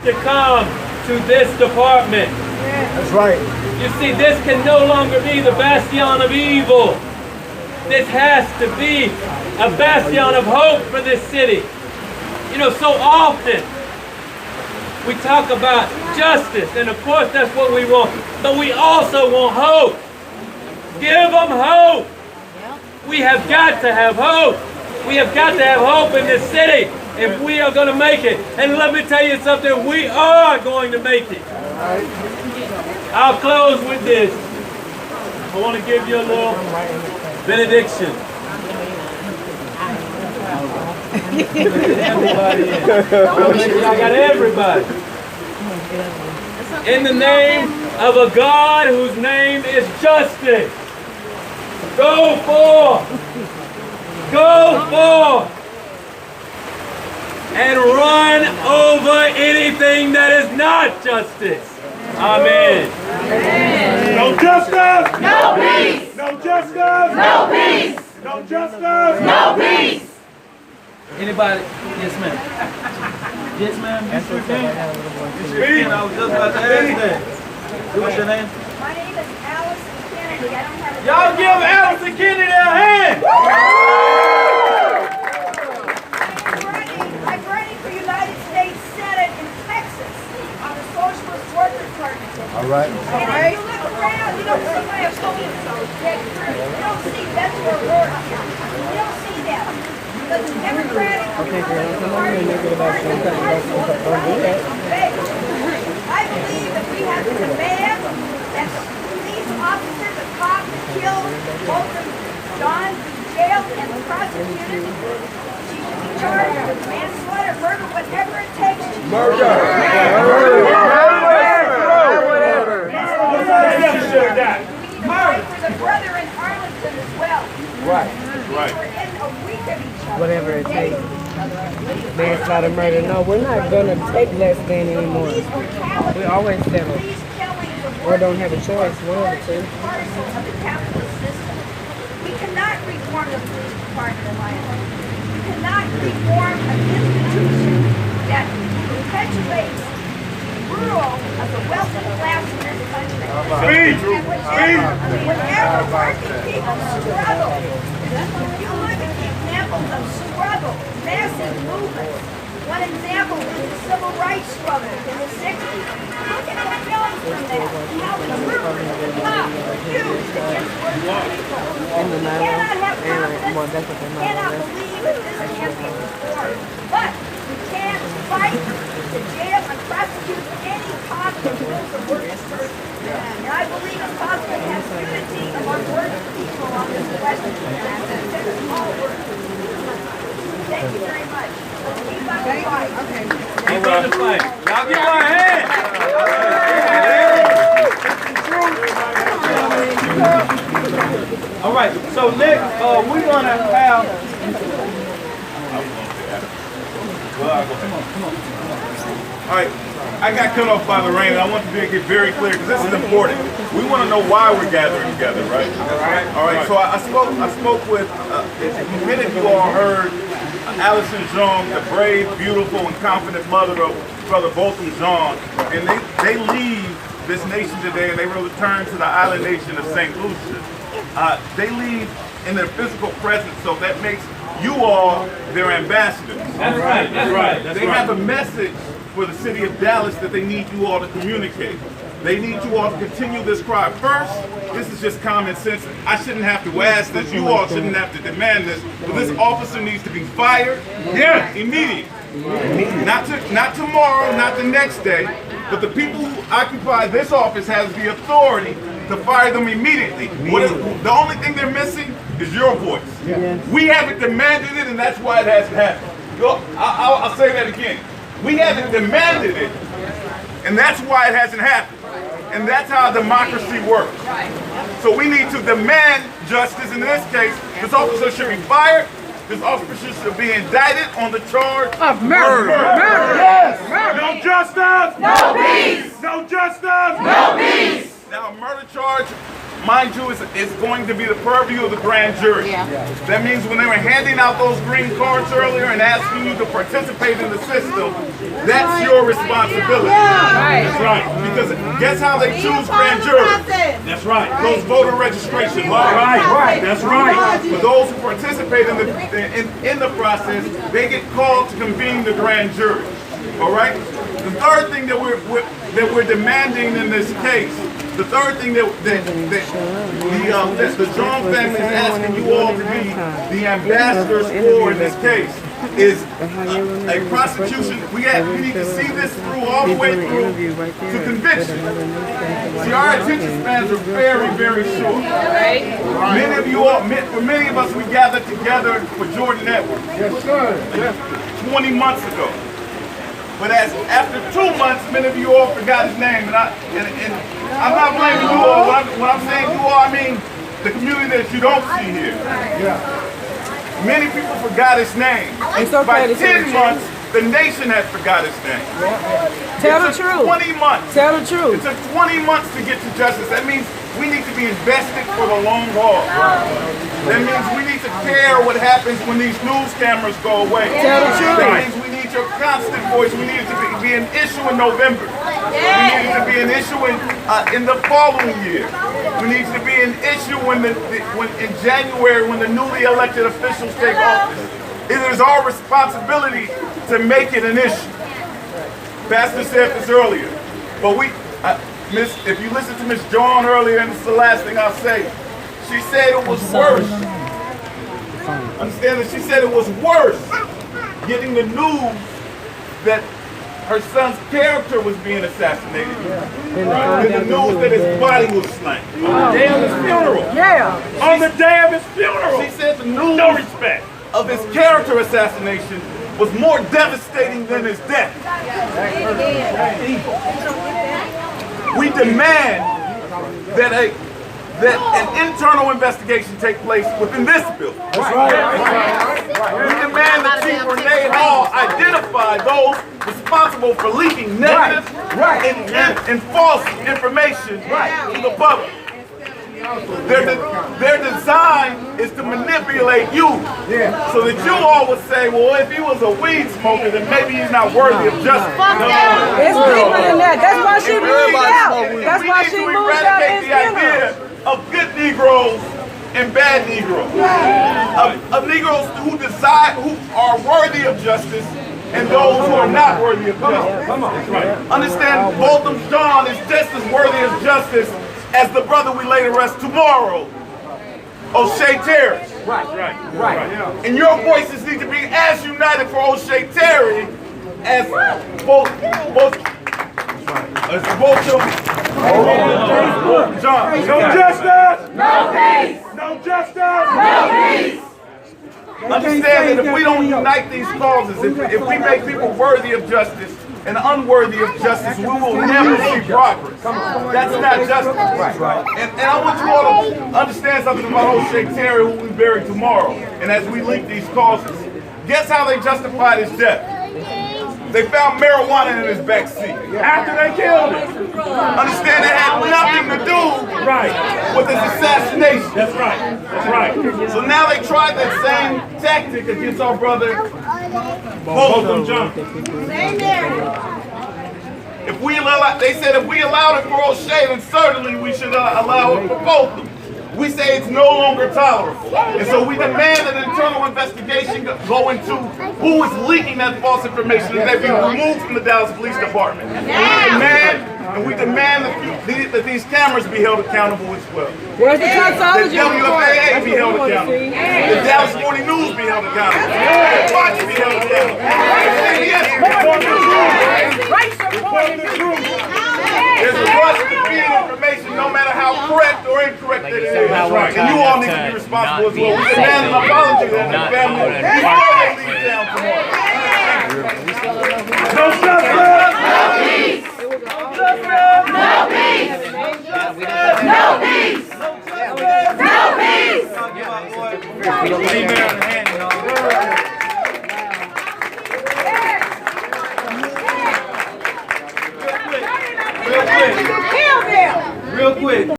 to come to this department. That's right. You see, this can no longer be the bastion of evil. This has to be a bastion of hope for this city. You know, so often we talk about justice, and of course that's what we want, but we also want hope. Give them hope. We have got to have hope. We have got to have hope in this city if we are going to make it. And let me tell you something, we are going to make it. I'll close with this. I want to give you a little benediction. Everybody in. I got everybody. In the name of a God whose name is justice. Go forth. Go forth. And run over anything that is not justice. Amen. Amen. No justice. No peace. No justice. No peace. No justice. No peace. Anybody? Yes, ma'am. Yes, ma'am. Yes, ma'am. Speak. I was just about to ask that. What's your name? My name is Allison Kennedy. I don't have a Y'all give Allison Kennedy a hand. I'm running for United States Senate in Texas on the Socialist Workers Party. All right. And if you look around, you don't see my opponents. You don't see Beto O'Rourke. You don't see them. The Democratic Party is I believe that we have to demand that the police officer, the cop that killed Botham John, be jailed and prosecuted. She should be charged with manslaughter, murder, whatever it takes. Murder. We need to fight for the brother in Arlington as well. Right. We're in a week of each other. Whatever it takes. Manslaughter, murder. No, we're not going to take less than anymore. We always settle. Or don't have a choice. One of the two. Of the capitalist system. We cannot reform the police department in my opinion. We cannot reform an institution that perpetuates the rule of the wealthy class in this country. Speak. Whenever working people struggle, you look at the examples of struggle, massive movements. One example is the civil rights struggle in the 60s. Look at the films from that and how the movement was tough, huge against working people. We cannot have confidence, we cannot believe that this can be reformed. But we can fight to jail and prosecute any cop that kills a working person. And I believe it's possible to have unity among working people on this question. And this is all work. Thank you very much. Let's keep up the fight. Keep on the fight. Y'all give her a hand. All right. So next, we're gonna have. All right. I got cut off by the rain, and I want to get very clear because this is important. We want to know why we're gathering together, right? All right. So I spoke with. Many of you all heard Allison Jean, the brave, beautiful, and confident mother of Brother Botham Jean, and they leave this nation today, and they will return to the island nation of St. Lucia. They leave in their physical presence, so that makes you all their ambassadors. That's right. That's right. That's They right. have a message for the city of Dallas that they need you all to communicate. They need you all to continue this cry. First, this is just common sense. I shouldn't have to ask this. You all shouldn't have to demand this. But this officer needs to be fired. Yeah, immediately. Not tomorrow, not the next day. But the people who occupy this office has the authority to fire them immediately. The only thing they're missing is your voice. We haven't demanded it, and that's why it hasn't happened. I'll say that again. We haven't demanded it, and that's why it hasn't happened. And that's how democracy works. So we need to demand justice. In this case, this officer should be fired. This officer should be indicted on the charge Of murder. Yes. No justice. No peace. No justice. No peace. Now, a murder charge mind you, is going to be the purview of the grand jury. That means when they were handing out those green cards earlier and asking you to participate in the system, that's your responsibility. That's right. Because guess how they choose grand juries? That's right. Those voter registration laws. Right. That's right. For those who participate in the process, they get called to convene the grand jury. All right. The third thing that we're demanding in this case, the third thing that the John family is asking you all to be the ambassadors for in this case is a prosecution. We need to see this through all the way through to conviction. See, our attention spans are very, very short. Many of you all, for many of us, we gathered together for Jordan Edwards 20 months ago. But after 2 months, many of you all forgot his name, and I'm not blaming you all. When I'm saying you all, I mean the community that you don't see here. Many people forgot his name. And by 10 months, the nation has forgot his name. Tell the truth. 20 months. Tell the truth. It took 20 months to get to justice. That means we need to be invested for the long haul. That means we need to care what happens when these news cameras go away. Tell the truth. That means we need your constant voice. We need it to be an issue in November. We need it to be an issue in the following year. We need it to be an issue when in January when the newly elected officials take office. It is our responsibility to make it an issue. Pastor said this earlier, but if you listen to Miss John earlier, and this is the last thing I'll say, she said it was worse. Understand that she said it was worse getting the news that her son's character was being assassinated than the news that his body was slain on the day of his funeral. On the day of his funeral. She said the news of his character assassination was more devastating than his death. We demand that an internal investigation take place within this building. We demand that Chief Renee Hall identify those responsible for leaking negative and false information to the public. Their design is to manipulate you so that you all would say, well, if he was a weed smoker, then maybe he's not worthy of justice. It's deeper than that. That's why she moved out. That's why she moved out We need to eradicate the idea of good Negroes and bad Negroes. Of Negroes who are worthy of justice and those who are not worthy of justice. Understand, Botham John is just as worthy of justice as the brother we lay to rest tomorrow, O'Shea Terry. Right. And your voices need to be as united for O'Shea Terry as Botham John. No justice! No peace! No justice! No peace! Understand that if we don't unite these causes, if we make people worthy of justice and unworthy of justice, we will never see progress. That's not justice. And I want you all to understand something about O'Shea Terry, who we bury tomorrow. And as we link these causes, guess how they justified his death? They found marijuana in his back seat after they killed him. Understand it had nothing to do with his assassination. That's right. So now they tried that same tactic against our brother Botham John. They said if we allowed it for O'Shea, then certainly we should allow it for Botham. We say it's no longer tolerable. And so we demand an internal investigation go into who is leaking that false information and that be removed from the Dallas Police Department. We demand that these cameras be held accountable as well. Where's the toxology report? The WFAA be held accountable. The Dallas Morning News be held accountable. The Watch be held accountable. CBS report the truth. There's a rush to feed information no matter how correct or incorrect it is. And you all need to be responsible as well. We demand an apology to the family before they leave town tomorrow. No justice! No peace! No peace! No peace! No peace! Real quick.